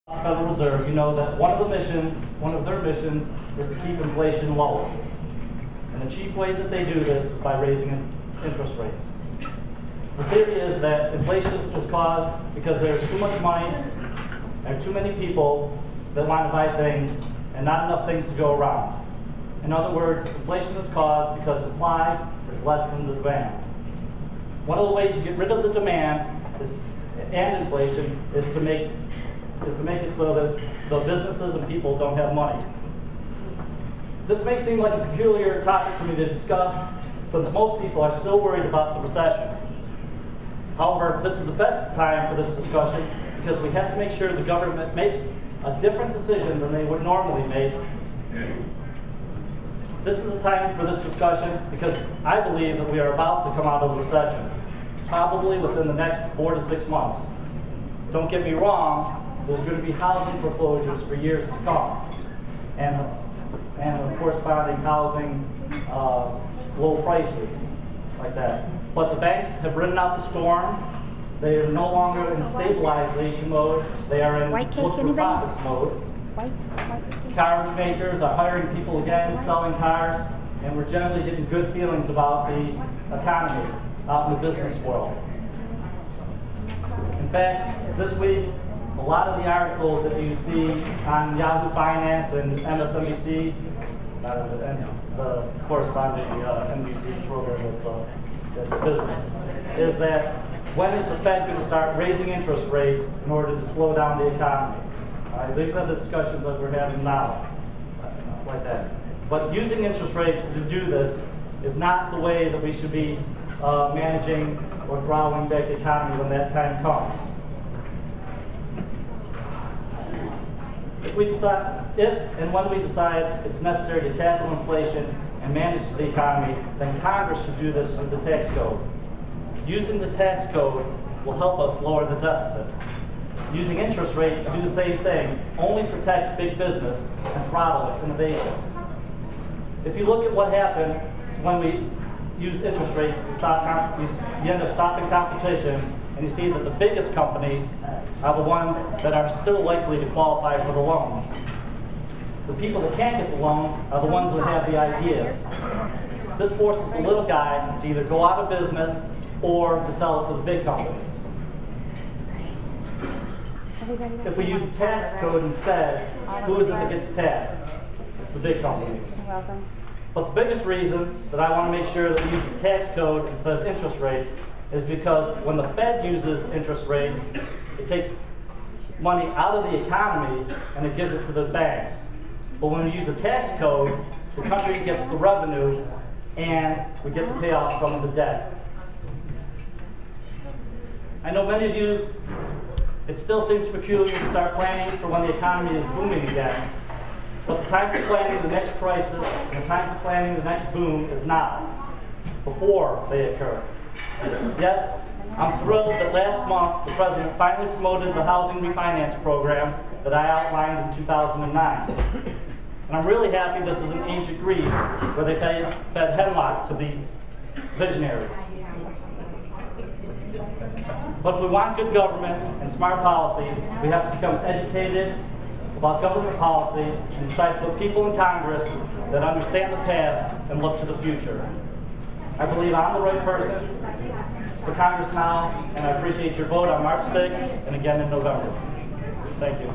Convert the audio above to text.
Federal Reserve, you know that one of their missions is to keep inflation low. And the chief way that they do this is by raising interest rates. The theory is that inflation is caused because there's too much money and too many people that want to buy things and not enough things to go around. In other words, inflation is caused because supply is less than the demand. One of the ways to get rid of the demand and inflation is to make it so that the businesses and people don't have money. This may seem like a peculiar topic for me to discuss, since most people are still worried about the recession. However, this is the best time for this discussion because we have to make sure the government makes a different decision than they would normally make. This is the time for this discussion because I believe that we are about to come out of the recession, probably within the next 4 to 6 months. Don't get me wrong, there's going to be housing foreclosures for years to come, and corresponding housing low prices like that. But the banks have ridden out the storm. They are no longer in stabilization mode. They are in look for profits mode. Car makers are hiring people again, selling cars, and we're generally getting good feelings about the economy out in the business world. In fact, this week, a lot of the articles that you see on Yahoo Finance and MSNBC, the corresponding NBC program that's business, is that when is the Fed going to start raising interest rates in order to slow down the economy? These are the discussions that we're having now, like that. But using interest rates to do this is not the way that we should be managing or throttling back the economy when that time comes. If and when we decide it's necessary to tackle inflation and manage the economy, then Congress should do this with the tax code. Using the tax code will help us lower the deficit. Using interest rate to do the same thing only protects big business and throttles innovation. If you look at what happened when we use interest rates to stop, you end up stopping competitions, and you see that the biggest companies are the ones that are still likely to qualify for the loans. The people that can't get the loans are the ones that have the ideas. This forces the little guy to either go out of business or to sell it to the big companies. If we use a tax code instead, who is it that gets taxed? It's the big companies. You're welcome. But the biggest reason that I want to make sure that we use the tax code instead of interest rates is because when the Fed uses interest rates, it takes money out of the economy and it gives it to the banks. But when we use a tax code, the country gets the revenue and we get to pay off some of the debt. I know many of you, it still seems peculiar to start planning for when the economy is booming again. But the time for planning the next crisis and the time for planning the next boom is now, before they occur. Yes, I'm thrilled that last month the President finally promoted the housing refinance program that I outlined in 2009. And I'm really happy this is in ancient Greece where they fed hemlock to the visionaries. But if we want good government and smart policy, we have to become educated about government policy and decide to put people in Congress that understand the past and look to the future. I believe I'm the right person for Congress now, and I appreciate your vote on March 6th and again in November. Thank you.